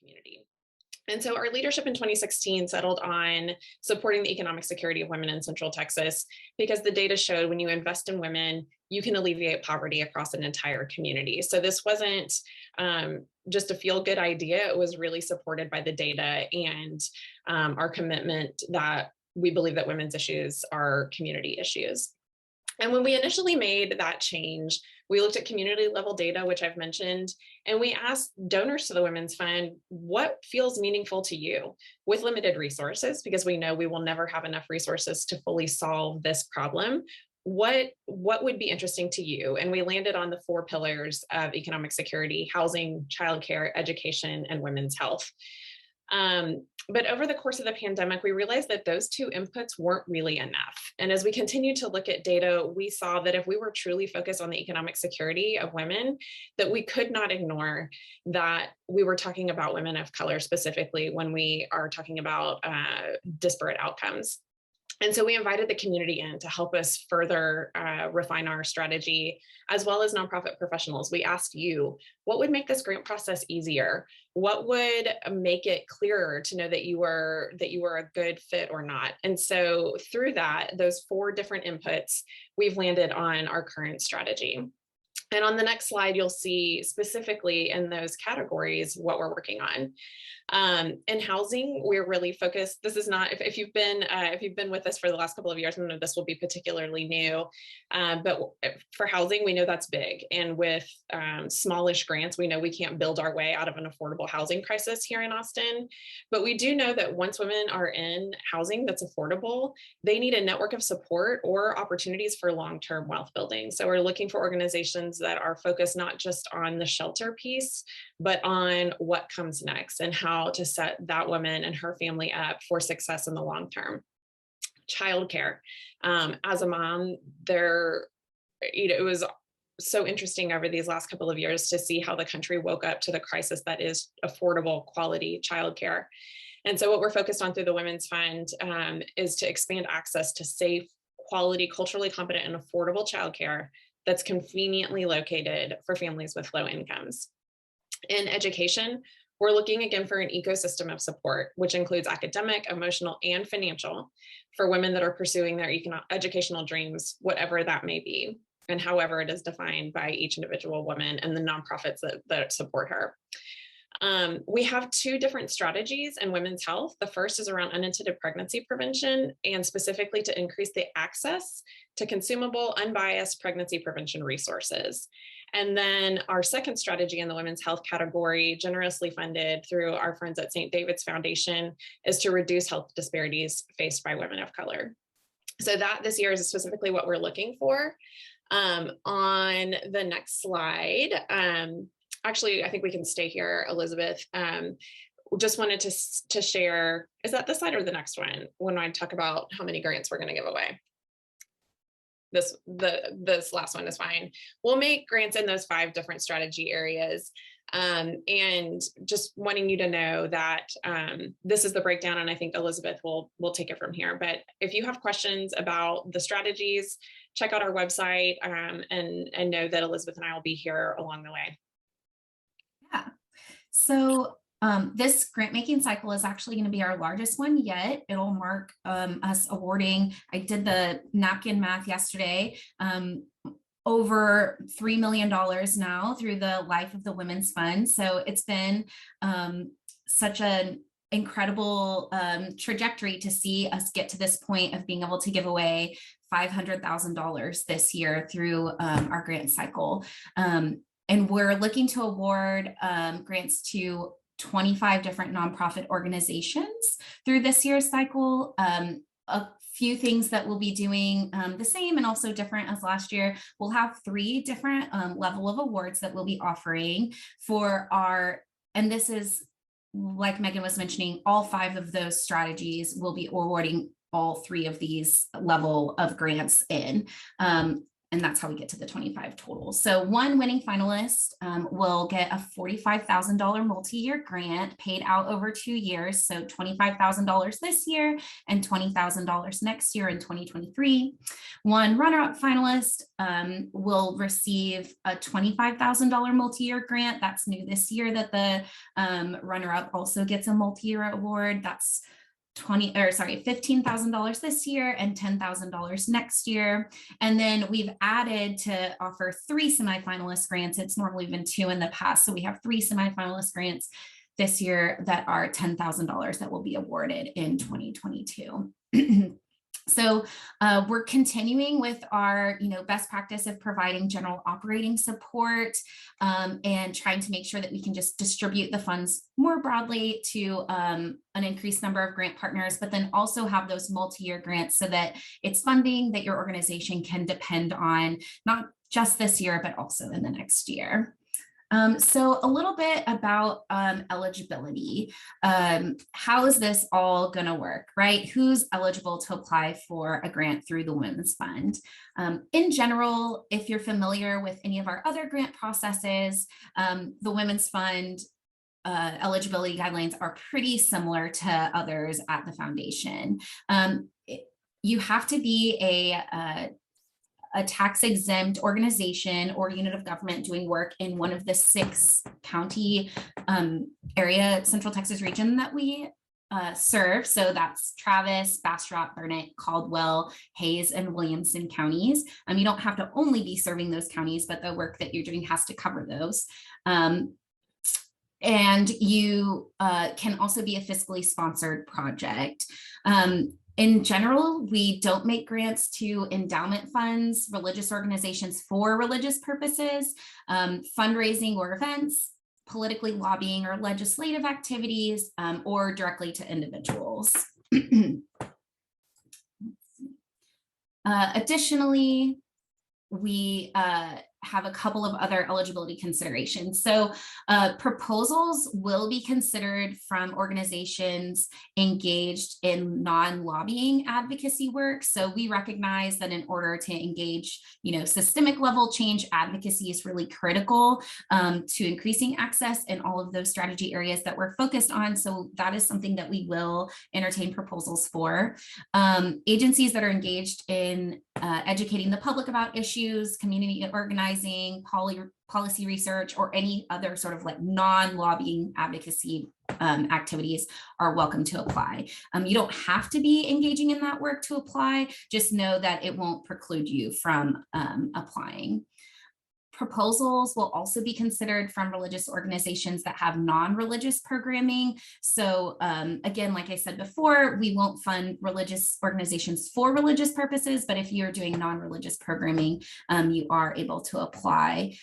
community. And so our leadership in 2016 settled on supporting the economic security of women in Central Texas because the data showed when you invest in women, you can alleviate poverty across an entire community. So this wasn't just a feel-good idea. It was really supported by the data and our commitment that we believe that women's issues are community issues. And when we initially made that change, we looked at community level data, which I've mentioned, and we asked donors to the Women's Fund, what feels meaningful to you with limited resources, because we know we will never have enough resources to fully solve this problem. What would be interesting to you? And we landed on the 4 pillars of economic security: housing, childcare, education, and women's health. But over the course of the pandemic, we realized that those 2 inputs weren't really enough. And as we continued to look at data, we saw that if we were truly focused on the economic security of women, that we could not ignore that we were talking about women of color specifically when we are talking about disparate outcomes. And so we invited the community in to help us further refine our strategy, as well as nonprofit professionals. We asked you, what would make this grant process easier? What would make it clearer to know that you were a good fit or not? And so through that, those 4 different inputs, we've landed on our current strategy. And on the next slide, you'll see specifically in those categories what we're working on. In housing, we're really focused. This is not, if you've been with us for the last couple of years, none of this will be particularly new. But for housing, we know that's big. And with smallish grants, we know we can't build our way out of an affordable housing crisis here in Austin. But we do know that once women are in housing that's affordable, they need a network of support or opportunities for long-term wealth building. So we're looking for organizations that are focused not just on the shelter piece, but on what comes next and how to set that woman and her family up for success in the long term. Childcare. As a mom, it was so interesting over these last couple of years to see how the country woke up to the crisis that is affordable, quality childcare. And so what we're focused on through the Women's Fund is to expand access to safe, quality, culturally competent, and affordable childcare that's conveniently located for families with low incomes. In education, we're looking again for an ecosystem of support, which includes academic, emotional, and financial for women that are pursuing their educational dreams, whatever that may be, and however it is defined by each individual woman and the nonprofits that support her. We have 2 different strategies in women's health. The first is around unintended pregnancy prevention, and specifically to increase the access to consumable, unbiased pregnancy prevention resources. And then our second strategy in the women's health category, generously funded through our friends at St. David's Foundation, is to reduce health disparities faced by women of color. So that this year is specifically what we're looking for. On the next slide, actually, I think we can stay here, Elizabeth. Just wanted to share, is that this slide or the next one, when I talk about how many grants we're going to give away? This last one is fine. We'll make grants in those 5 different strategy areas. And just wanting you to know that this is the breakdown, and I think Elizabeth will take it from here. But if you have questions about the strategies, check out our website and know that Elizabeth and I will be here along the way. Yeah. So this grant making cycle is actually going to be our largest one yet. It'll mark us awarding, I did the napkin math yesterday, over $3 million now through the life of the Women's Fund. So it's been such an incredible trajectory to see us get to this point of being able to give away $500,000 this year through our grant cycle. And we're looking to award grants to 25 different nonprofit organizations through this year's cycle. A few things that we'll be doing the same and also different as last year. We'll have 3 different level of awards that we'll be offering for our, and this is, like Megan was mentioning, all 5 of those strategies will be awarding all 3 of these level of grants in. and that's how we get to the 25 total. So one winning finalist will get a $45,000 multi-year grant paid out over 2 years. So $25,000 this year and $20,000 next year in 2023. One runner-up finalist will receive a $25,000 multi-year grant. That's new this year that the runner-up also gets a multi-year award. That's $15,000 this year and $10,000 next year. And then we've added to offer 3 semifinalist grants. It's normally been 2 in the past. So we have 3 semifinalist grants this year that are $10,000 that will be awarded in 2022. So we're continuing with our, best practice of providing general operating support and trying to make sure that we can just distribute the funds more broadly to an increased number of grant partners, but then also have those multi-year grants so that it's funding that your organization can depend on, not just this year, but also in the next year. So a little bit about eligibility. How is this all going to work, right? Who's eligible to apply for a grant through the Women's Fund? In general, if you're familiar with any of our other grant processes, the Women's Fund eligibility guidelines are pretty similar to others at the foundation. You have to be a tax exempt organization or unit of government doing work in one of the 6 county area Central Texas region that we serve. So that's Travis, Bastrop, Burnett, Caldwell, Hayes, and Williamson counties. You don't have to only be serving those counties, but the work that you're doing has to cover those. And you can also be a fiscally sponsored project. In general, we don't make grants to endowment funds, religious organizations for religious purposes, fundraising or events, politically lobbying or legislative activities, or directly to individuals. Additionally, we have a couple of other eligibility considerations. So proposals will be considered from organizations engaged in non-lobbying advocacy work. So we recognize that in order to engage, systemic level change, advocacy is really critical to increasing access in all of those strategy areas that we're focused on. So that is something that we will entertain proposals for. Agencies that are engaged in educating the public about issues, community organizing, policy research, or any other sort of like non-lobbying advocacy activities are welcome to apply. You don't have to be engaging in that work to apply. Just know that it won't preclude you from applying. Proposals will also be considered from religious organizations that have non-religious programming. So again, like I said before, we won't fund religious organizations for religious purposes, but if you're doing non-religious programming, you are able to apply.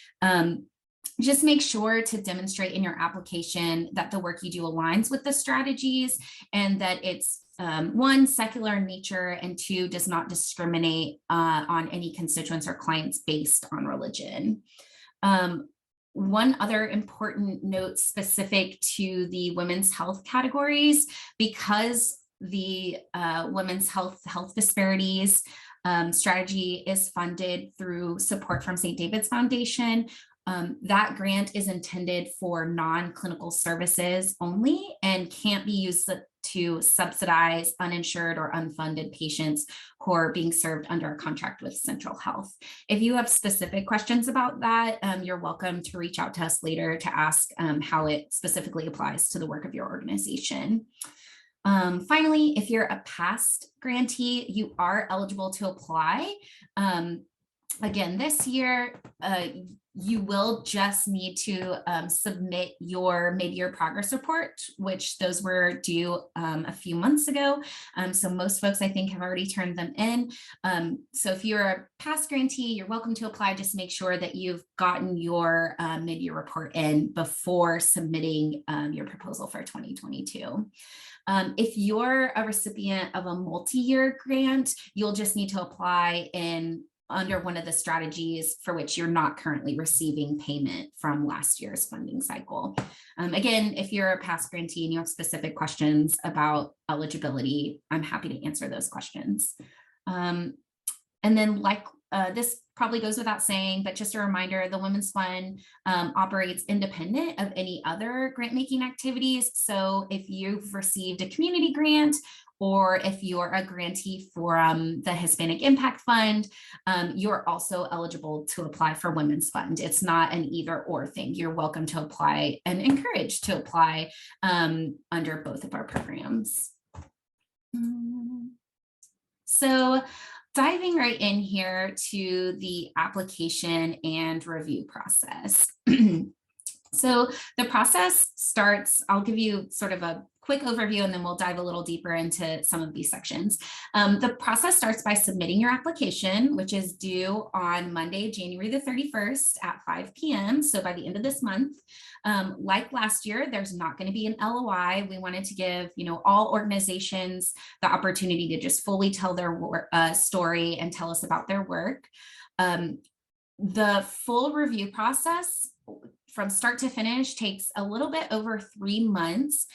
Just make sure to demonstrate in your application that the work you do aligns with the strategies and that it's 1, secular in nature, and 2, does not discriminate on any constituents or clients based on religion. One other important note specific to the women's health categories, because the women's health disparities strategy is funded through support from St. David's Foundation. That grant is intended for non-clinical services only and can't be used to subsidize uninsured or unfunded patients who are being served under a contract with Central Health. If you have specific questions about that, you're welcome to reach out to us later to ask how it specifically applies to the work of your organization. Finally, if you're a past grantee, you are eligible to apply. Again, this year, you will just need to submit your mid-year progress report, which those were due a few months ago. So most folks, I think, have already turned them in. So if you're a past grantee, you're welcome to apply. Just make sure that you've gotten your mid-year report in before submitting your proposal for 2022. If you're a recipient of a multi-year grant, you'll just need to apply under one of the strategies for which you're not currently receiving payment from last year's funding cycle. Again, if you're a past grantee and you have specific questions about eligibility, I'm happy to answer those questions. And then this probably goes without saying, but just a reminder, the Women's Fund operates independent of any other grant making activities. So if you've received a community grant, or if you're a grantee for the Hispanic Impact Fund, you're also eligible to apply for Women's Fund. It's not an either or thing. You're welcome to apply and encouraged to apply under both of our programs. So diving right in here to the application and review process. So the process starts, I'll give you sort of a quick overview and then we'll dive a little deeper into some of these sections. The process starts by submitting your application, which is due on Monday, January the 31st at 5 p.m. So by the end of this month. Like last year, there's not going to be an LOI. We wanted to give, all organizations the opportunity to just fully tell their story and tell us about their work. The full review process from start to finish takes a little bit over 3 months.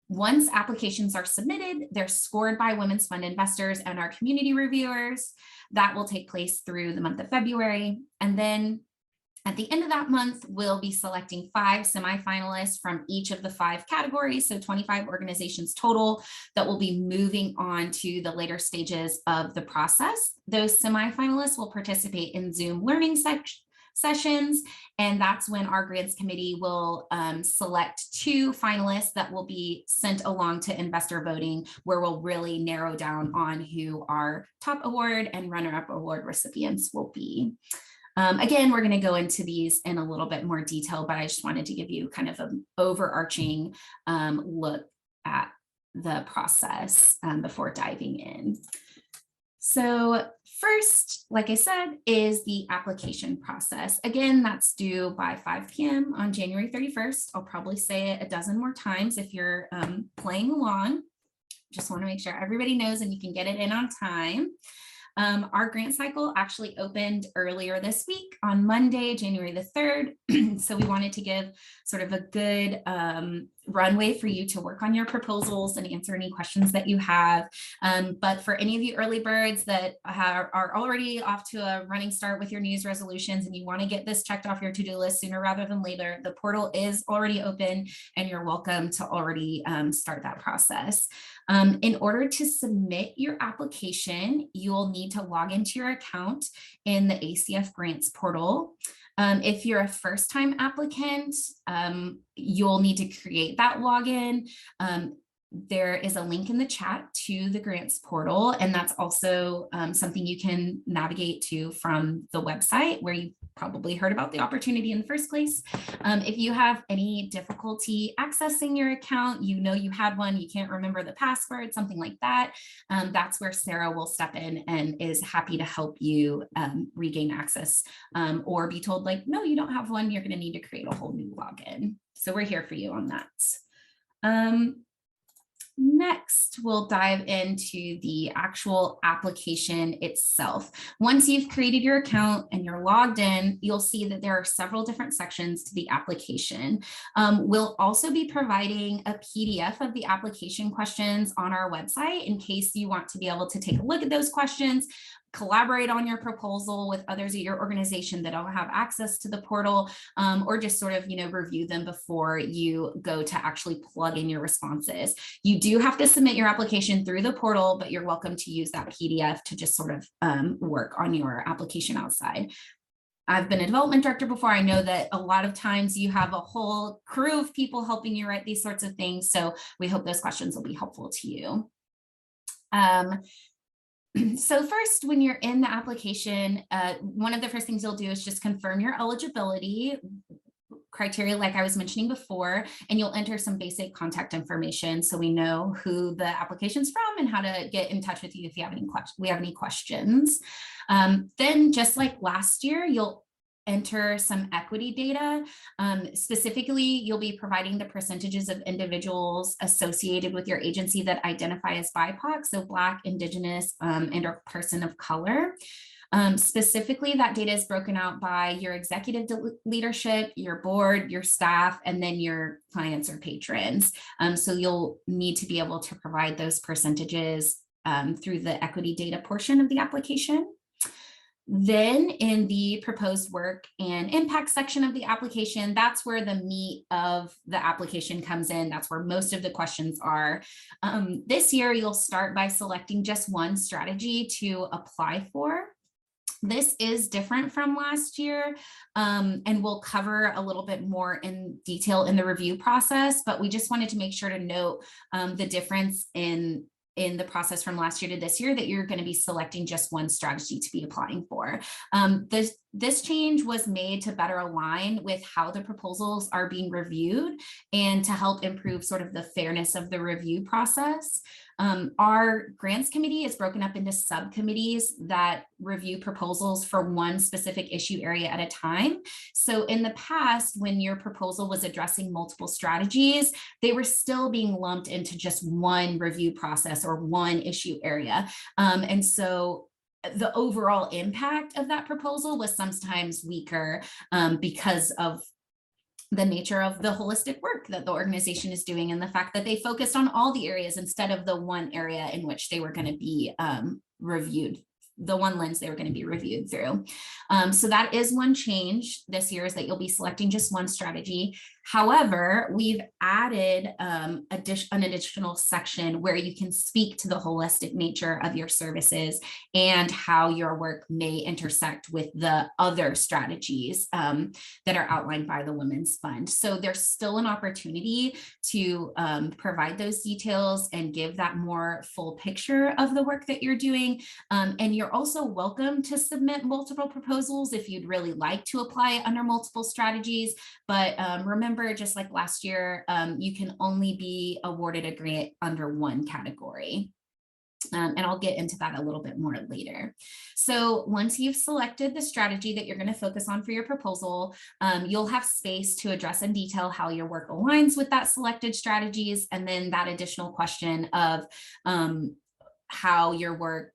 Once applications are submitted, they're scored by Women's Fund investors and our community reviewers. That will take place through the month of February. And then at the end of that month, we'll be selecting 5 semifinalists from each of the 5 categories, so 25 organizations total that will be moving on to the later stages of the process. Those semifinalists will participate in Zoom learning sessions, and that's when our grants committee will select 2 finalists that will be sent along to investor voting, where we'll really narrow down on who our top award and runner-up award recipients will be. Again, we're going to go into these in a little bit more detail, but I just wanted to give you kind of an overarching look at the process before diving in. So first, like I said, is the application process. Again, that's due by 5 p.m. on January 31st. I'll probably say it a dozen more times if you're playing along. Just want to make sure everybody knows and you can get it in on time. Our grant cycle actually opened earlier this week on Monday, January the 3rd. So we wanted to give sort of a good runway for you to work on your proposals and answer any questions that you have. But for any of you early birds that are already off to a running start with your New Year's resolutions and you want to get this checked off your to-do list sooner rather than later, the portal is already open and you're welcome to already start that process. In order to submit your application, you'll need to log into your account in the ACF Grants portal. If you're a first-time applicant, you'll need to create that login. There is a link in the chat to the grants portal, and that's also something you can navigate to from the website where you probably heard about the opportunity in the first place. If you have any difficulty accessing your account, you had one, you can't remember the password, something like that, that's where Sarah will step in and is happy to help you regain access, or be told like, no, you don't have one, you're going to need to create a whole new login. So we're here for you on that. Next, we'll dive into the actual application itself. Once you've created your account and you're logged in, you'll see that there are several different sections to the application. We'll also be providing a PDF of the application questions on our website in case you want to be able to take a look at those questions, collaborate on your proposal with others at your organization that don't have access to the portal, or just sort of, review them before you go to actually plug in your responses. You do have to submit your application through the portal, but you're welcome to use that PDF to just sort of work on your application outside. I've been a development director before. I know that a lot of times you have a whole crew of people helping you write these sorts of things. So we hope those questions will be helpful to you. So first, when you're in the application, one of the first things you'll do is just confirm your eligibility criteria, like I was mentioning before, and you'll enter some basic contact information so we know who the application's from and how to get in touch with you if you have any questions. Then, just like last year, you'll enter some equity data. Specifically, you'll be providing the percentages of individuals associated with your agency that identify as BIPOC, so Black, Indigenous, and or person of color. Specifically, that data is broken out by your executive leadership, your board, your staff, and then your clients or patrons. So you'll need to be able to provide those percentages through the equity data portion of the application. Then in the proposed work and impact section of the application, that's where the meat of the application comes in. That's where most of the questions are. This year, you'll start by selecting just one strategy to apply for. This is different from last year, and we'll cover a little bit more in detail in the review process, but we just wanted to make sure to note the difference in the process from last year to this year, that you're going to be selecting just one strategy to be applying for. This change was made to better align with how the proposals are being reviewed and to help improve sort of the fairness of the review process. Our grants committee is broken up into subcommittees that review proposals for one specific issue area at a time. So in the past, when your proposal was addressing multiple strategies, they were still being lumped into just one review process or one issue area. And so the overall impact of that proposal was sometimes weaker because of the nature of the holistic work that the organization is doing and the fact that they focused on all the areas instead of the one area in which they were going to be reviewed, the one lens they were going to be reviewed through. So that is one change this year, is that you'll be selecting just one strategy. However, we've added an additional section where you can speak to the holistic nature of your services and how your work may intersect with the other strategies that are outlined by the Women's Fund. So there's still an opportunity to provide those details and give that more full picture of the work that you're doing. And you're also welcome to submit multiple proposals if you'd really like to apply under multiple strategies. But remember, just like last year, you can only be awarded a grant under one category. And I'll get into that a little bit more later. So once you've selected the strategy that you're going to focus on for your proposal, you'll have space to address in detail how your work aligns with that selected strategies, and then that additional question of how your work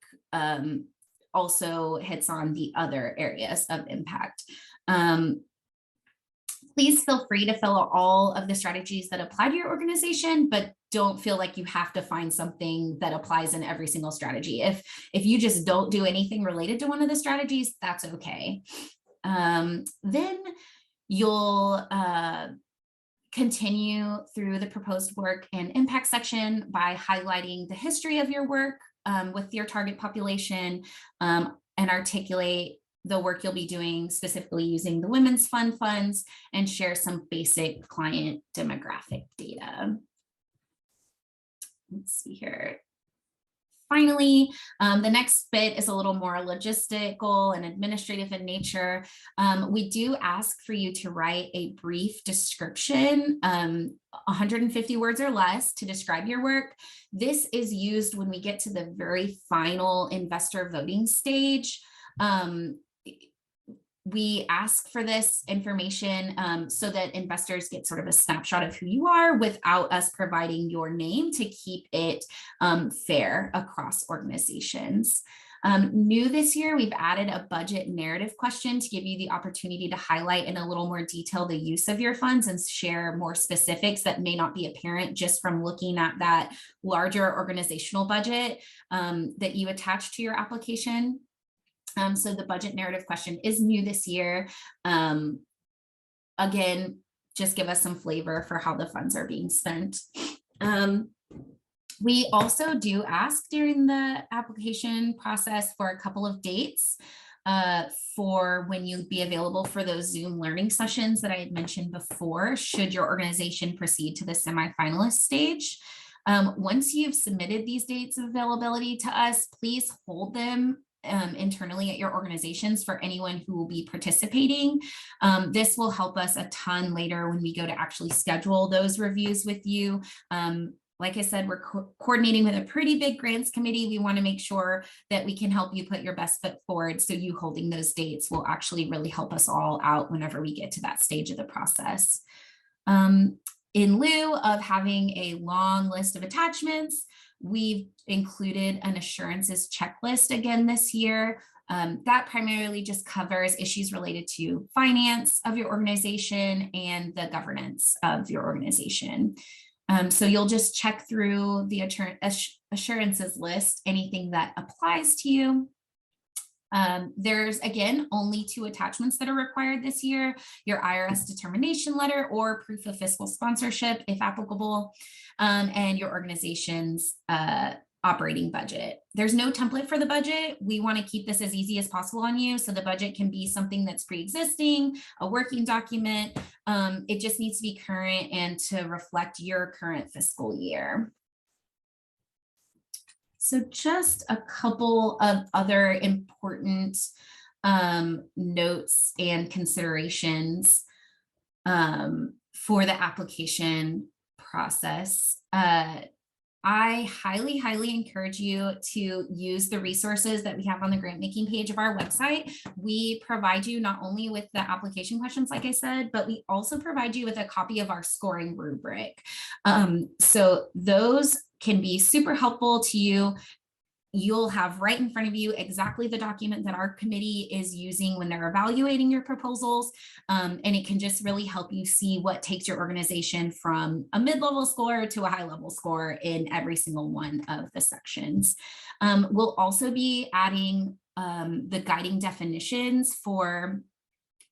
also hits on the other areas of impact. Please feel free to fill out all of the strategies that apply to your organization, but don't feel like you have to find something that applies in every single strategy. If you just don't do anything related to one of the strategies, that's okay. Then you'll continue through the proposed work and impact section by highlighting the history of your work with your target population and articulate the work you'll be doing specifically using the Women's Fund funds, and share some basic client demographic data. Let's see here. Finally, the next bit is a little more logistical and administrative in nature. We do ask for you to write a brief description, 150 words or less, to describe your work. This is used when we get to the very final investor voting stage. We ask for this information so that investors get sort of a snapshot of who you are without us providing your name, to keep it fair across organizations. New this year, we've added a budget narrative question to give you the opportunity to highlight in a little more detail the use of your funds and share more specifics that may not be apparent just from looking at that larger organizational budget that you attach to your application. So the budget narrative question is new this year. Again, just give us some flavor for how the funds are being spent. We also do ask during the application process for a couple of dates for when you'd be available for those Zoom learning sessions that I had mentioned before, should your organization proceed to the semifinalist stage. Once you've submitted these dates of availability to us, please hold them internally at your organizations for anyone who will be participating. This will help us a ton later when we go to actually schedule those reviews with you. Like I said, we're coordinating with a pretty big grants committee. We want to make sure that we can help you put your best foot forward. So you holding those dates will actually really help us all out whenever we get to that stage of the process. In lieu of having a long list of attachments, we've included an assurances checklist again this year. That primarily just covers issues related to finance of your organization and the governance of your organization. So you'll just check through the assurances list, anything that applies to you. There's, again, only 2 attachments that are required this year: your IRS determination letter or proof of fiscal sponsorship, if applicable, and your organization's operating budget. There's no template for the budget. We want to keep this as easy as possible on you. So the budget can be something that's pre-existing, a working document. It just needs to be current and to reflect your current fiscal year. So just a couple of other important notes and considerations for the application process. I highly, highly encourage you to use the resources that we have on the grant making page of our website. We provide you not only with the application questions, like I said, but we also provide you with a copy of our scoring rubric. So those can be super helpful to you. You'll have right in front of you exactly the document that our committee is using when they're evaluating your proposals. And it can just really help you see what takes your organization from a mid-level score to a high-level score in every single one of the sections. We'll also be adding the guiding definitions for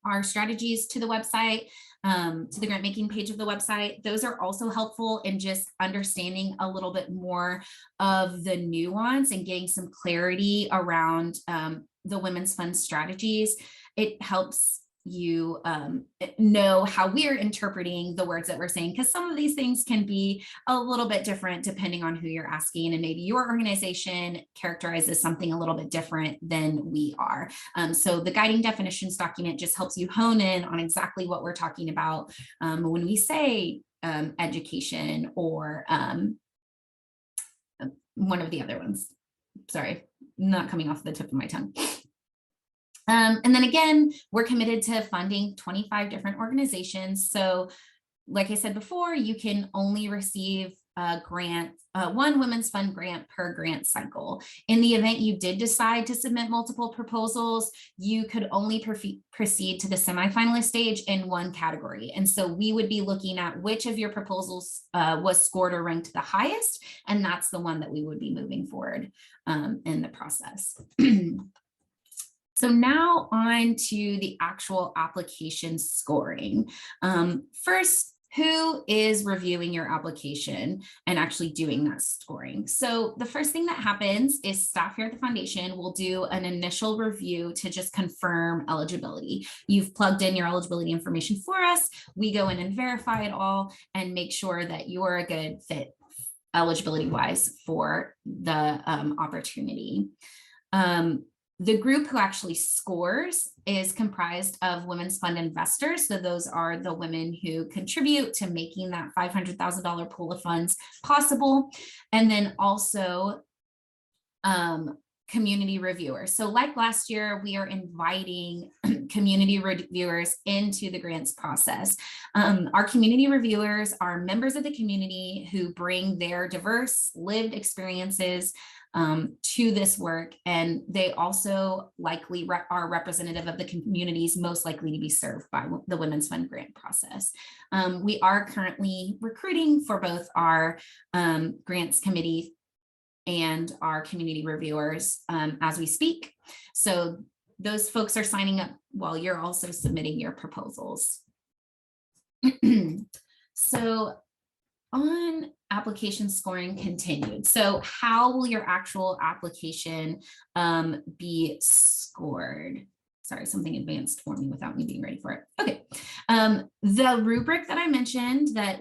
our strategies to the website, to the grant making page of the website. Those are also helpful in just understanding a little bit more of the nuance and getting some clarity around the Women's Fund strategies. It helps you know how we're interpreting the words that we're saying, because some of these things can be a little bit different depending on who you're asking, and maybe your organization characterizes something a little bit different than we are. So the guiding definitions document just helps you hone in on exactly what we're talking about when we say education or one of the other ones. Sorry, not coming off the tip of my tongue. And then again, we're committed to funding 25 different organizations. So like I said before, you can only receive a grant, one Women's Fund grant per grant cycle. In the event you did decide to submit multiple proposals, you could only proceed to the semifinalist stage in one category. And so we would be looking at which of your proposals was scored or ranked the highest, and that's the one that we would be moving forward in the process. So now on to the actual application scoring. First, who is reviewing your application and actually doing that scoring? So the first thing that happens is staff here at the foundation will do an initial review to just confirm eligibility. You've plugged in your eligibility information for us. We go in and verify it all and make sure that you're a good fit eligibility-wise for the opportunity. The group who actually scores is comprised of Women's Fund investors. So those are the women who contribute to making that $500,000 pool of funds possible. And then also community reviewers. So like last year, we are inviting community reviewers into the grants process. Our community reviewers are members of the community who bring their diverse lived experiences to this work, and they also likely are representative of the communities most likely to be served by the Women's Fund grant process. We are currently recruiting for both our grants committee and our community reviewers as we speak. So those folks are signing up while you're also submitting your proposals. So on application scoring continued. So how will your actual application be scored? Sorry, something advanced for me without me being ready for it. Okay. The rubric that I mentioned that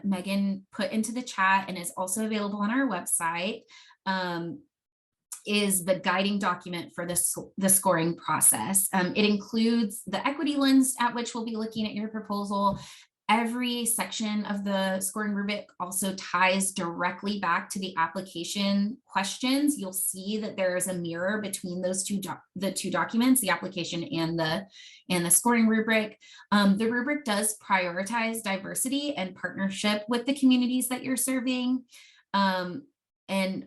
Megan put into the chat and is also available on our website is the guiding document for the scoring process. It includes the equity lens at which we'll be looking at your proposal. Every section of the scoring rubric also ties directly back to the application questions. You'll see that there is a mirror between those two documents, the application and the scoring rubric. The rubric does prioritize diversity and partnership with the communities that you're serving. And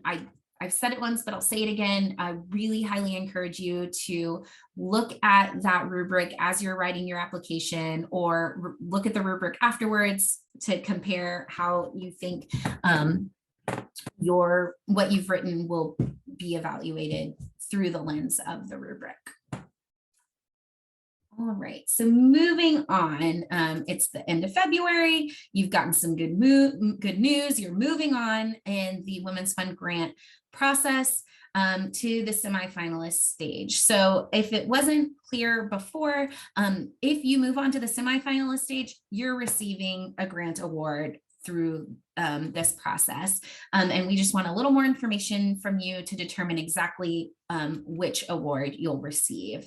I've said it once, but I'll say it again. I really highly encourage you to look at that rubric as you're writing your application, or look at the rubric afterwards to compare how you think what you've written will be evaluated through the lens of the rubric. All right, so moving on, it's the end of February. You've gotten some good news. You're moving on in the Women's Fund grant process to the semifinalist stage. So if it wasn't clear before, if you move on to the semifinalist stage, you're receiving a grant award through this process. And we just want a little more information from you to determine exactly which award you'll receive.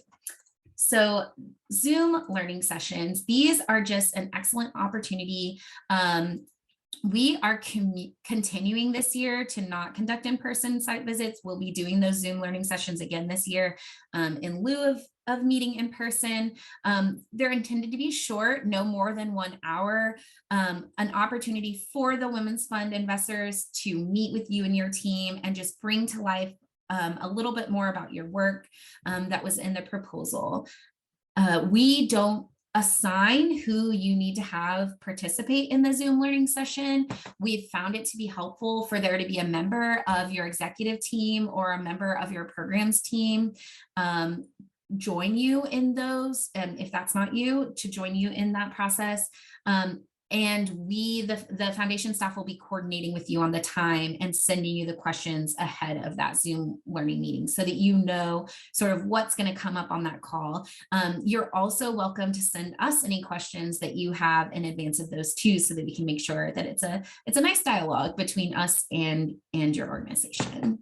So Zoom learning sessions, these are just an excellent opportunity. We are continuing this year to not conduct in-person site visits. We'll be doing those Zoom learning sessions again this year in lieu of meeting in person. They're intended to be short, no more than 1 hour, an opportunity for the Women's Fund investors to meet with you and your team and just bring to life a little bit more about your work that was in the proposal. We don't assign who you need to have participate in the Zoom learning session. We've found it to be helpful for there to be a member of your executive team or a member of your programs team join you in those, and if that's not you, to join you in that process. And we, the foundation staff, will be coordinating with you on the time and sending you the questions ahead of that Zoom learning meeting so that you know sort of what's going to come up on that call. You're also welcome to send us any questions that you have in advance of those too, so that we can make sure that it's a nice dialogue between us and your organization.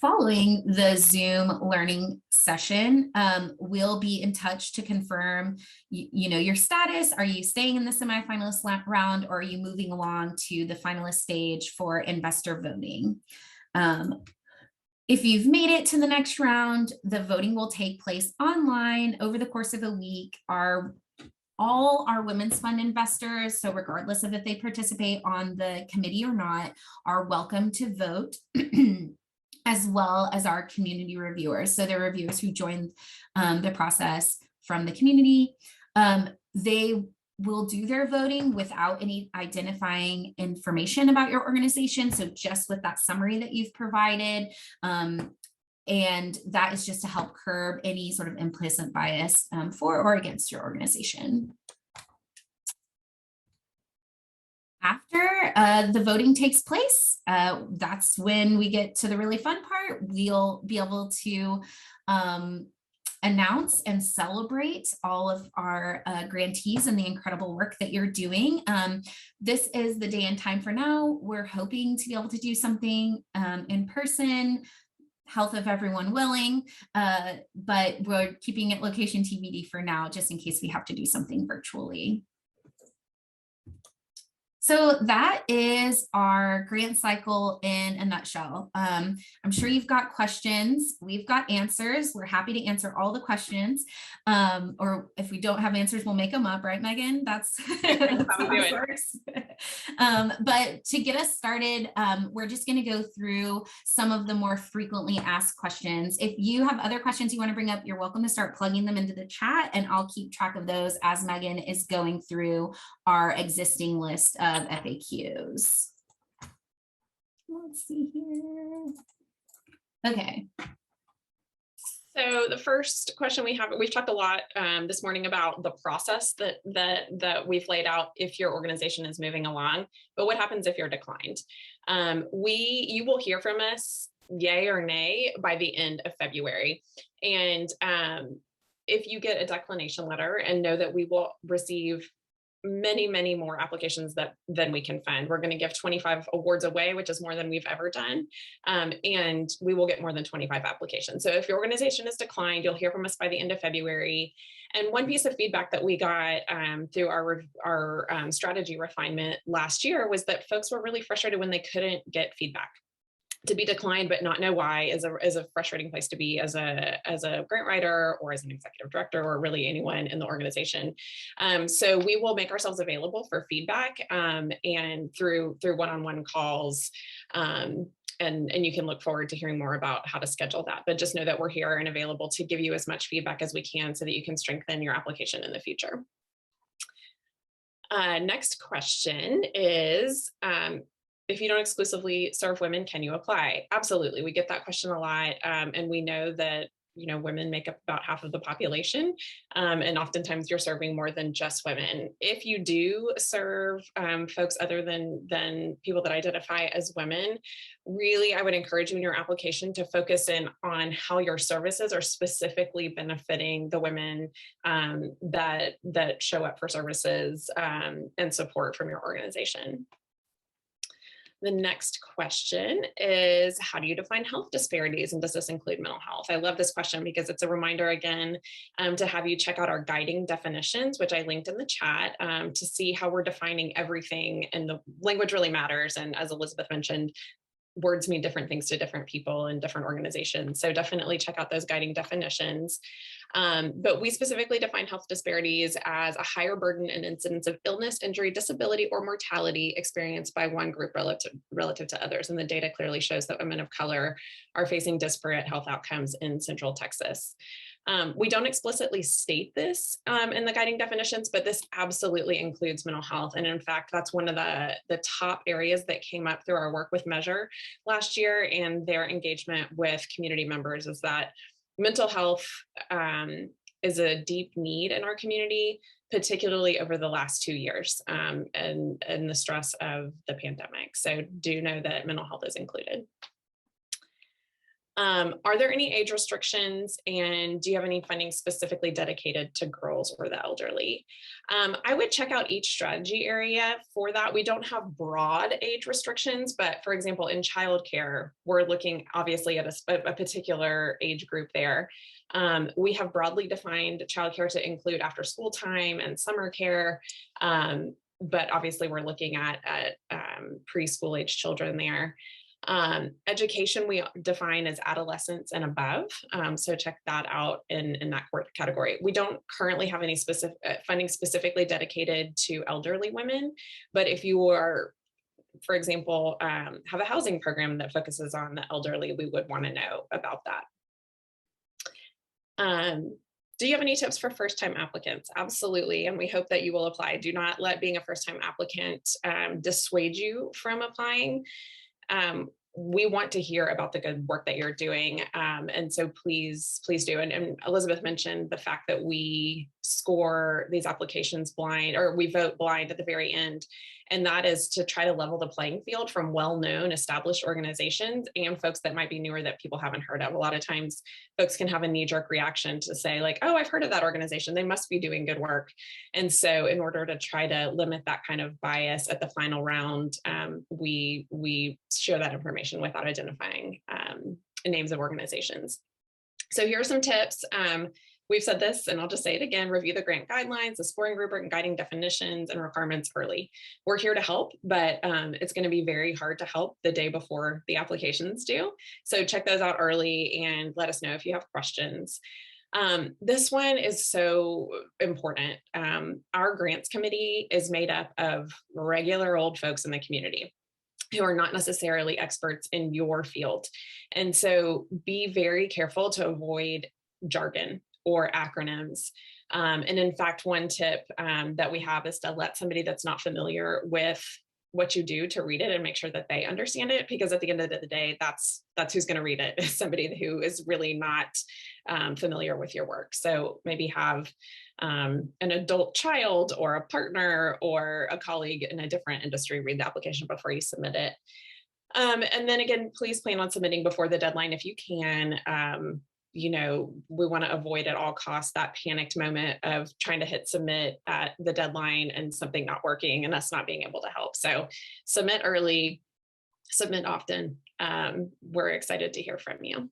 Following the Zoom learning session, we'll be in touch to confirm, you know, your status. Are you staying in the semifinalist round, or are you moving along to the finalist stage for investor voting? If you've made it to the next round, the voting will take place online over the course of a week. All our Women's Fund investors, so regardless of if they participate on the committee or not, are welcome to vote. As well as our community reviewers. So they're reviewers who joined the process from the community. They will do their voting without any identifying information about your organization. So just with that summary that you've provided. And that is just to help curb any sort of implicit bias for or against your organization. After the voting takes place, that's when we get to the really fun part. We'll be able to announce and celebrate all of our grantees and the incredible work that you're doing. This is the day and time for now. We're hoping to be able to do something in person, health of everyone willing, but we're keeping it location TBD for now, just in case we have to do something virtually. So that is our grant cycle in a nutshell. I'm sure you've got questions. We've got answers. We're happy to answer all the questions. Or if we don't have answers, we'll make them up, right, Megan? That's how it works. But to get us started, we're just going to go through some of the more frequently asked questions. If you have other questions you want to bring up, you're welcome to start plugging them into the chat, and I'll keep track of those as Megan is going through our existing list of FAQs. Let's see here. Okay. So the first question we've talked a lot this morning about the process that we've laid out if your organization is moving along, but what happens if you're declined? You will hear from us, yay or nay, by the end of February. And if you get a declination letter, and know that we will receive many more applications than we can fund. We're going to give 25 awards away, which is more than we've ever done. And we will get more than 25 applications. So if your organization is declined, you'll hear from us by the end of February. And one piece of feedback that we got through our strategy refinement last year was that folks were really frustrated when they couldn't get feedback. To be declined but not know why is a frustrating place to be as a grant writer or as an executive director or really anyone in the organization. So we will make ourselves available for feedback and through one-on-one calls. And you can look forward to hearing more about how to schedule that. But just know that we're here and available to give you as much feedback as we can so that you can strengthen your application in the future. Next question is, if you don't exclusively serve women, can you apply? Absolutely. We get that question a lot. And we know that, women make up about half of the population. And oftentimes you're serving more than just women. If you do serve folks other than people that identify as women, really, I would encourage you in your application to focus in on how your services are specifically benefiting the women that show up for services and support from your organization. The next question is, how do you define health disparities, and does this include mental health? I love this question because it's a reminder again to have you check out our guiding definitions, which I linked in the chat, to see how we're defining everything, and the language really matters. And as Elizabeth mentioned, words mean different things to different people and different organizations. So definitely check out those guiding definitions. But we specifically define health disparities as a higher burden and incidence of illness, injury, disability, or mortality experienced by one group relative to others. And the data clearly shows that women of color are facing disparate health outcomes in Central Texas. We don't explicitly state this in the guiding definitions, but this absolutely includes mental health. And in fact, that's one of the top areas that came up through our work with Measure last year and their engagement with community members, is that mental health is a deep need in our community, particularly over the last 2 years and the stress of the pandemic. So do know that mental health is included. Are there any age restrictions, and do you have any funding specifically dedicated to girls or the elderly? I would check out each strategy area for that. We don't have broad age restrictions, but for example, in childcare, we're looking obviously at a particular age group there. We have broadly defined childcare to include after school time and summer care, but obviously we're looking at preschool age children there. Education we define as adolescents and above, so check that out in that category. We don't currently have any specific funding specifically dedicated to elderly women, but if you are, for example, have a housing program that focuses on the elderly, we would want to know about that. Do you have any tips for first-time applicants? Absolutely, and we hope that you will apply. Do not let being a first-time applicant dissuade you from applying. We want to hear about the good work that you're doing. And so please do. And Elizabeth mentioned the fact that we score these applications blind, or we vote blind at the very end. And that is to try to level the playing field from well-known established organizations and folks that might be newer that people haven't heard of. A lot of times folks can have a knee-jerk reaction to say like, oh, I've heard of that organization, they must be doing good work. And so in order to try to limit that kind of bias at the final round, we share that information without identifying names of organizations. So here are some tips. We've said this, and I'll just say it again: review the grant guidelines, the scoring rubric, and guiding definitions and requirements early. We're here to help, but it's going to be very hard to help the day before the applications due. So check those out early and let us know if you have questions. This one is so important. Our grants committee is made up of regular old folks in the community who are not necessarily experts in your field. And so be very careful to avoid jargon or acronyms. And in fact, one tip that we have is to let somebody that's not familiar with what you do to read it and make sure that they understand it, because at the end of the day, that's who's going to read it, is somebody who is really not familiar with your work. So maybe have an adult child or a partner or a colleague in a different industry read the application before you submit it. And then again, please plan on submitting before the deadline if you can. We want to avoid at all costs that panicked moment of trying to hit submit at the deadline and something not working and us not being able to help. So submit early, submit often. We're excited to hear from you.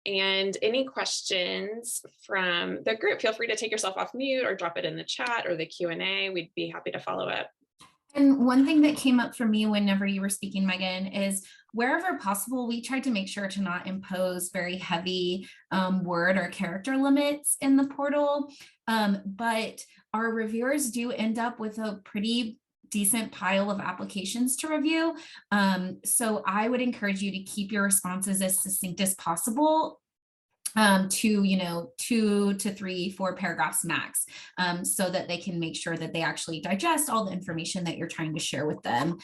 And any questions from the group, feel free to take yourself off mute or drop it in the chat or the Q&A. We'd be happy to follow up. And one thing that came up for me whenever you were speaking, Megan, is wherever possible, we tried to make sure to not impose very heavy word or character limits in the portal. But our reviewers do end up with a pretty decent pile of applications to review. So I would encourage you to keep your responses as succinct as possible. to, 2 to 3, 4 paragraphs max, so that they can make sure that they actually digest all the information that you're trying to share with them,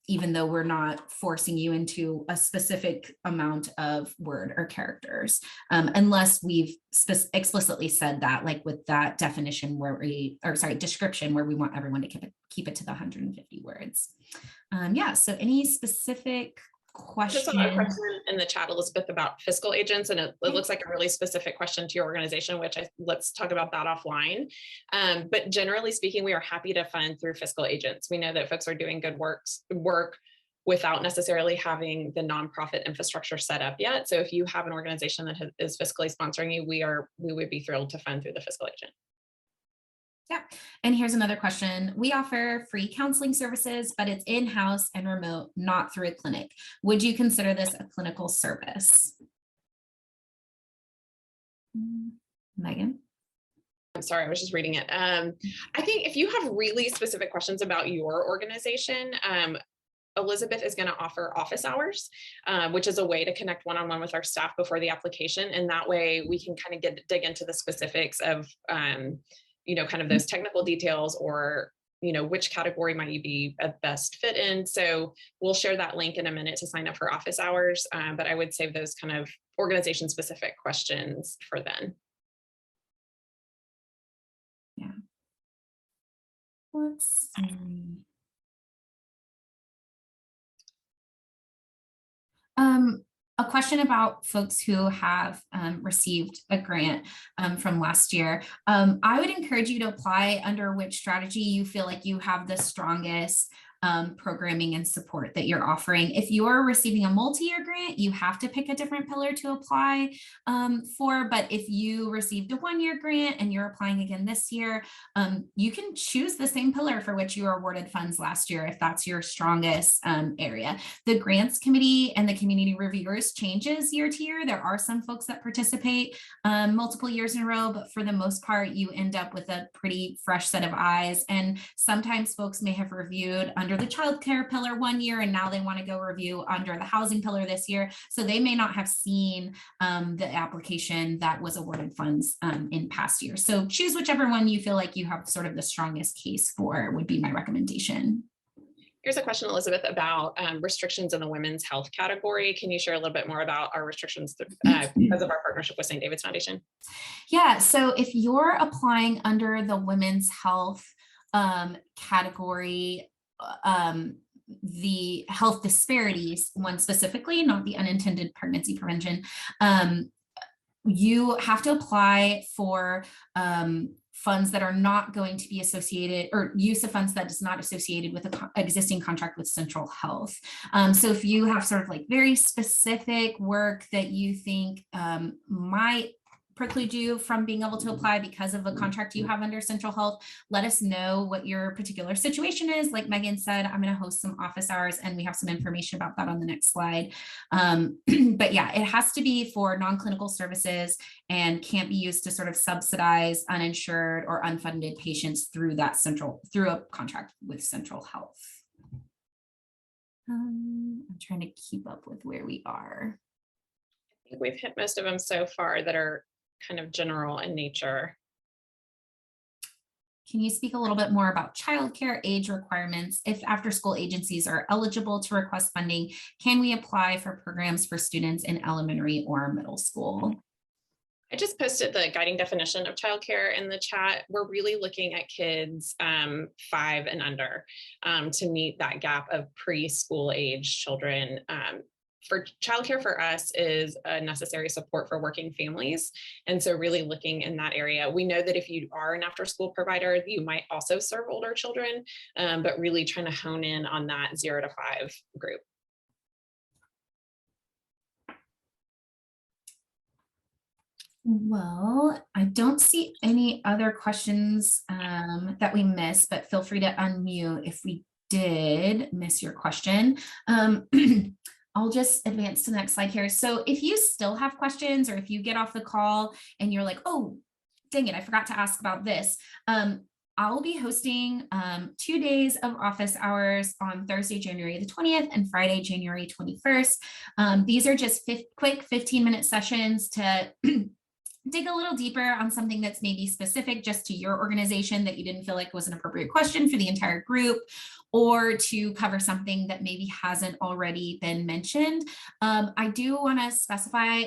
even though we're not forcing you into a specific amount of word or characters, unless we've explicitly said that, like with that definition description, where we want everyone to keep it to the 150 words. Yeah, so any specific Just saw a question? question in the chat, Elizabeth, about fiscal agents, and it looks like a really specific question to your organization, which let's talk about that offline. But generally speaking, we are happy to fund through fiscal agents. We know that folks are doing good work without necessarily having the nonprofit infrastructure set up yet. So if you have an organization that is fiscally sponsoring you, we would be thrilled to fund through the fiscal agent. Yeah. And here's another question. We offer free counseling services, but it's in-house and remote, not through a clinic. Would you consider this a clinical service? Megan? I'm sorry, I was just reading it. I think if you have really specific questions about your organization, Elizabeth is going to offer office hours, which is a way to connect one-on-one with our staff before the application. And that way we can kind of dig into the specifics of kind of those technical details, or, which category might you be a best fit in. So we'll share that link in a minute to sign up for office hours. But I would save those kind of organization specific questions for then. Yeah. Let's see. A question about folks who have received a grant from last year. I would encourage you to apply under which strategy you feel like you have the strongest programming and support that you're offering. If you're receiving a multi-year grant, you have to pick a different pillar to apply for. But if you received a one-year grant and you're applying again this year, you can choose the same pillar for which you were awarded funds last year if that's your strongest area. The grants committee and the community reviewers changes year to year. There are some folks that participate multiple years in a row, but for the most part, you end up with a pretty fresh set of eyes. And sometimes folks may have reviewed under the childcare pillar one year, and now they want to go review under the housing pillar this year. So they may not have seen the application that was awarded funds in past years. So choose whichever one you feel like you have sort of the strongest case for, would be my recommendation. Here's a question, Elizabeth, about restrictions in the women's health category. Can you share a little bit more about our restrictions because of our partnership with St. David's Foundation? Yeah, so if you're applying under the women's health category, the health disparities one specifically, not the unintended pregnancy prevention, you have to apply for funds that are not going to be associated, or use of funds that is not associated with an existing contract with Central Health. So if you have sort of like very specific work that you think might preclude you from being able to apply because of a contract you have under Central Health, let us know what your particular situation is. Like Megan said, I'm going to host some office hours, and we have some information about that on the next slide. But yeah, it has to be for non-clinical services and can't be used to sort of subsidize uninsured or unfunded patients through a contract with Central Health. I'm trying to keep up with where we are. I think we've hit most of them so far that are kind of general in nature. Can you speak a little bit more about childcare age requirements? If after-school agencies are eligible to request funding, can we apply for programs for students in elementary or middle school? I just posted the guiding definition of childcare in the chat. We're really looking at kids 5 and under to meet that gap of preschool age children. For childcare for us is a necessary support for working families. And so really looking in that area. We know that if you are an after school provider, you might also serve older children, but really trying to hone in on that 0 to 5 group. Well, I don't see any other questions that we missed, but feel free to unmute if we did miss your question. I'll just advance to the next slide here. So if you still have questions, or if you get off the call and you're like, oh, dang it, I forgot to ask about this. I'll be hosting 2 days of office hours on Thursday, January the 20th and Friday, January 21st. These are just quick 15-minute sessions to dig a little deeper on something that's maybe specific just to your organization that you didn't feel like was an appropriate question for the entire group, or to cover something that maybe hasn't already been mentioned. I do want to specify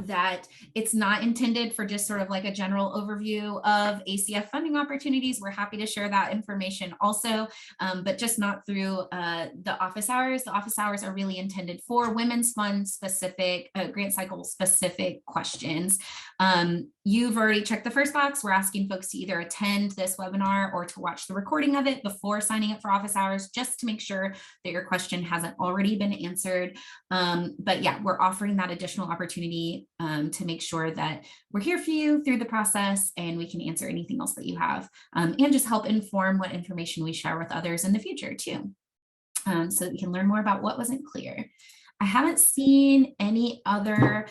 that it's not intended for just sort of like a general overview of ACF funding opportunities. We're happy to share that information also, but just not through the office hours. The office hours are really intended for Women's Fund specific, grant cycle specific questions. You've already checked the first box. We're asking folks to either attend this webinar or to watch the recording of it before signing up for office hours, just to make sure that your question hasn't already been answered. But yeah, we're offering that additional opportunity to make sure that we're here for you through the process and we can answer anything else that you have, and just help inform what information we share with others in the future too, so that we can learn more about what wasn't clear. I haven't seen any other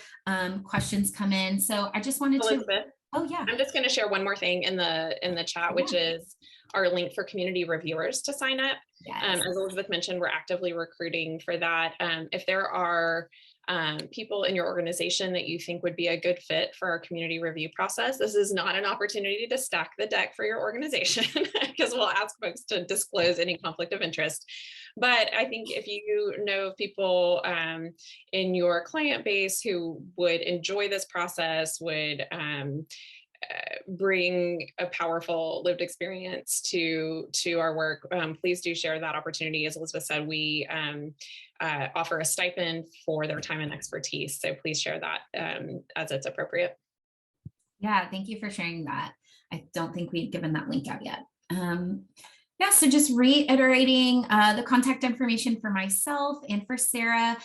questions come in, so I just wanted Elizabeth, to. Oh yeah. I'm just going to share one more thing in the chat, which is our link for community reviewers to sign up. Yes. As Elizabeth mentioned, we're actively recruiting for that. If there are people in your organization that you think would be a good fit for our community review process, this is not an opportunity to stack the deck for your organization, because we'll ask folks to disclose any conflict of interest. But I think if you know of people in your client base who would enjoy this process, would bring a powerful lived experience to our work, please do share that opportunity. As Elizabeth said, we offer a stipend for their time and expertise. So please share that as it's appropriate. Yeah, thank you for sharing that. I don't think we've given that link out yet. Yeah, so just reiterating the contact information for myself and for Sarah.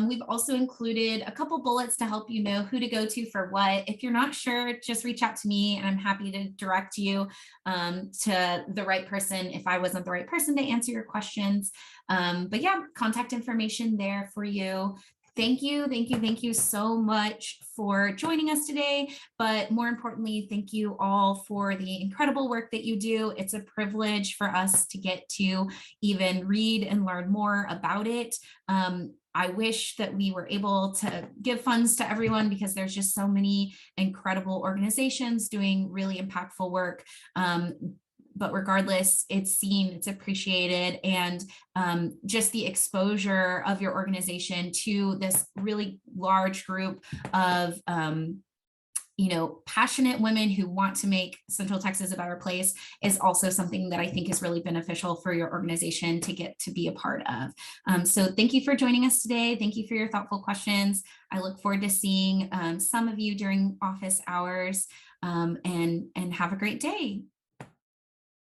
We've also included a couple bullets to help you know who to go to for what. If you're not sure, just reach out to me and I'm happy to direct you to the right person if I wasn't the right person to answer your questions. But yeah, contact information there for you. Thank you so much for joining us today. But more importantly, thank you all for the incredible work that you do. It's a privilege for us to get to even read and learn more about it. I wish that we were able to give funds to everyone, because there's just so many incredible organizations doing really impactful work. But regardless, it's seen, it's appreciated, and just the exposure of your organization to this really large group of passionate women who want to make Central Texas a better place is also something that I think is really beneficial for your organization to get to be a part of. So thank you for joining us today. Thank you for your thoughtful questions. I look forward to seeing some of you during office hours, and have a great day.